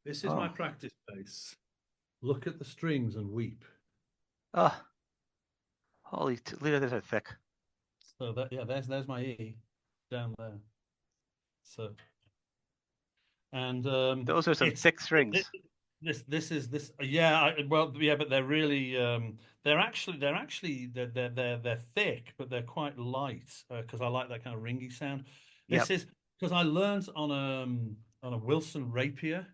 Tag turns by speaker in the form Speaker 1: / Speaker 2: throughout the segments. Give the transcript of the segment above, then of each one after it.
Speaker 1: This is my
Speaker 2: Oh,
Speaker 1: practice bass. Look at the strings and weep.
Speaker 2: oh, look at this are thick.
Speaker 1: So that yeah, there's my E down there. So and
Speaker 2: Those are some
Speaker 1: it's
Speaker 2: thick strings.
Speaker 1: this is this yeah well yeah but they're really they're thick but they're quite light because I like that kind of ringy sound.
Speaker 2: Yep.
Speaker 1: This is because I learned on a Wilson rapier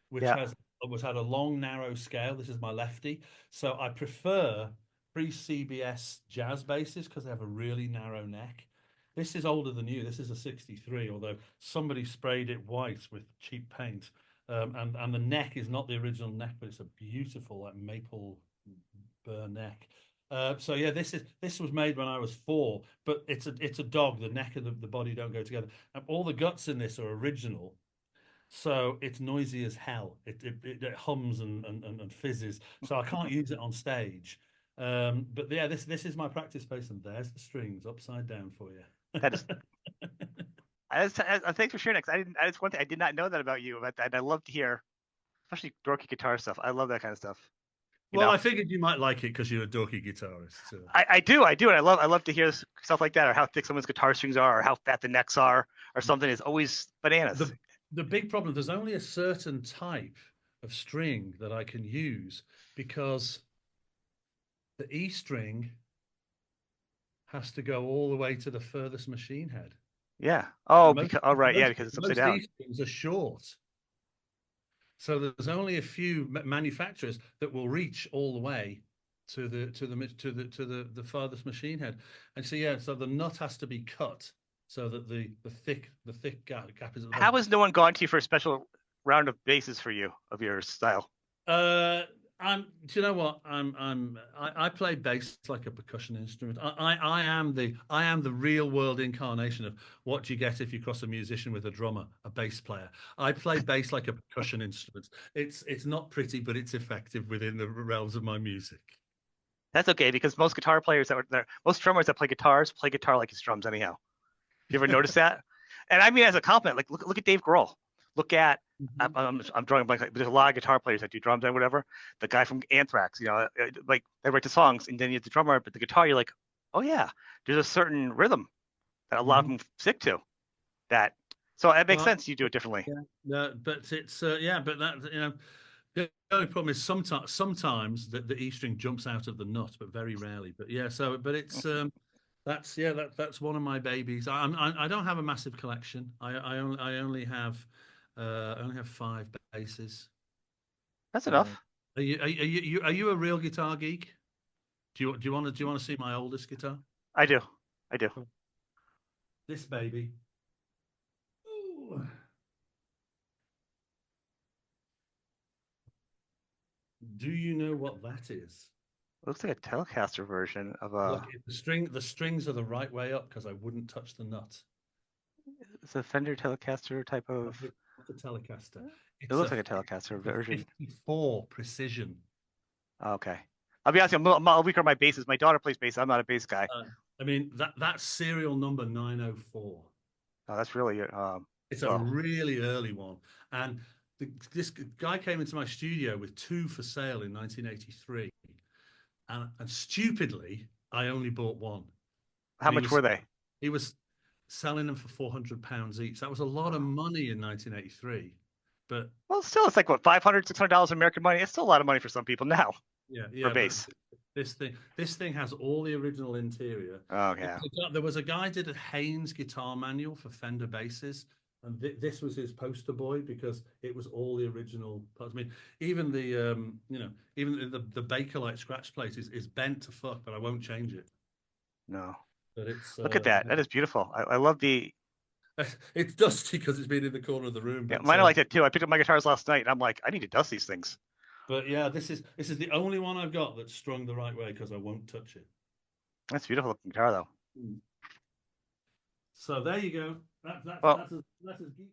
Speaker 1: which
Speaker 2: Yeah.
Speaker 1: has was had a long narrow scale. This is my lefty, so I prefer pre CBS jazz basses because they have a really narrow neck. This is older than you. This is a 63, although somebody sprayed it white with cheap paint. And the neck is not the original neck, but it's a beautiful like maple burr neck. So yeah, this was made when I was 4, but it's a dog. The neck and the body don't go together. And all the guts in this are original, so it's noisy as hell. It hums and fizzes. So I can't use it on stage. But yeah, this is my practice space, and there's the strings upside down for you.
Speaker 2: That is. Thanks for sharing that. 'Cause I didn't. That's one thing I did not know that about you. About that, and I love to hear, especially dorky guitar stuff. I love that kind of stuff. You
Speaker 1: Well,
Speaker 2: know,
Speaker 1: I figured you might like it because you're a dorky guitarist. So.
Speaker 2: I do, and I love to hear stuff like that, or how thick someone's guitar strings are, or how fat the necks are, or something. Is always bananas.
Speaker 1: the the big problem, there's only a certain type of string that I can use because the E string has to go all the way to the furthest machine head.
Speaker 2: Yeah. Oh,
Speaker 1: Most
Speaker 2: right, yeah,
Speaker 1: most
Speaker 2: because it's upside
Speaker 1: most E
Speaker 2: down.
Speaker 1: strings are short. So there's only a few manufacturers that will reach all the way to the farthest machine head. And so yeah, so the nut has to be cut so that the thick gap is at the
Speaker 2: How
Speaker 1: bottom.
Speaker 2: has no one gone to you for a special round of basses for you of your style?
Speaker 1: Uh, Do you know what? I play bass like a percussion instrument. I am the real world incarnation of what you get if you cross a musician with a drummer, a bass player. I play bass like a percussion instrument. It's not pretty, but it's effective within the realms of my music.
Speaker 2: That's okay because most guitar players that were there, most drummers that play guitars play guitar like it's drums anyhow. You ever notice that? And I mean, as a compliment, like look at Dave Grohl. Look at
Speaker 1: Mhm.
Speaker 2: I'm drawing a blank. Like, there's a lot of guitar players that do drums and whatever. The guy from Anthrax, like they write the songs and then you have the drummer, but the guitar, you're like, oh yeah, there's a certain rhythm that a lot of
Speaker 1: Mhm.
Speaker 2: them stick to. That so it makes
Speaker 1: Well,
Speaker 2: sense you do it differently.
Speaker 1: yeah, no, but it's yeah, but that the only problem is sometimes the E string jumps out of the nut, but very rarely. But yeah, so but it's that's yeah that's one of my babies. I don't have a massive collection. I only have 5 basses.
Speaker 2: That's
Speaker 1: Uh,
Speaker 2: enough.
Speaker 1: are you a real guitar geek? Do you want to see my oldest guitar?
Speaker 2: I do. I do.
Speaker 1: This baby. Ooh. Do you know what that is?
Speaker 2: It looks like a Telecaster version of
Speaker 1: Look,
Speaker 2: a
Speaker 1: the strings are the right way up because I wouldn't touch the nut.
Speaker 2: it's a Fender Telecaster type
Speaker 1: Not
Speaker 2: of.
Speaker 1: the Telecaster.
Speaker 2: It
Speaker 1: It's
Speaker 2: looks like a Telecaster
Speaker 1: a
Speaker 2: version.
Speaker 1: 54 precision.
Speaker 2: Okay. I'll be honest, I'm a weaker on my basses. My daughter plays bass. I'm not a bass guy.
Speaker 1: Uh, I mean that's serial number 904.
Speaker 2: Oh, that's really
Speaker 1: It's a
Speaker 2: well.
Speaker 1: really early one, and this guy came into my studio with 2 for sale in 1983, and stupidly I only bought one,
Speaker 2: How
Speaker 1: and
Speaker 2: much were they?
Speaker 1: he was selling them for £400 each. That was a lot of
Speaker 2: Oh.
Speaker 1: money in 1983, but
Speaker 2: Well, still, it's like what $500, $600 American money. It's still a lot of money for some people now
Speaker 1: yeah,
Speaker 2: for
Speaker 1: yeah, but
Speaker 2: bass.
Speaker 1: this thing has all the original interior.
Speaker 2: Okay.
Speaker 1: There was a guy did a Haynes guitar manual for Fender basses, and this was his poster boy because it was all the original parts. I mean, even even the Bakelite scratch plate is bent to fuck, but I won't change it.
Speaker 2: No.
Speaker 1: But it's
Speaker 2: Look at that. That is beautiful. I love the.
Speaker 1: it's dusty because it's been in the corner of the room,
Speaker 2: Yeah,
Speaker 1: but
Speaker 2: mine are like that too. I picked up my guitars last night, and I'm like, I need to dust these things.
Speaker 1: yeah, this is the only one I've got that's strung the right way because I won't touch it.
Speaker 2: That's a beautiful looking guitar, though.
Speaker 1: Mm. So there you go.
Speaker 2: Well,
Speaker 1: That's as geeky.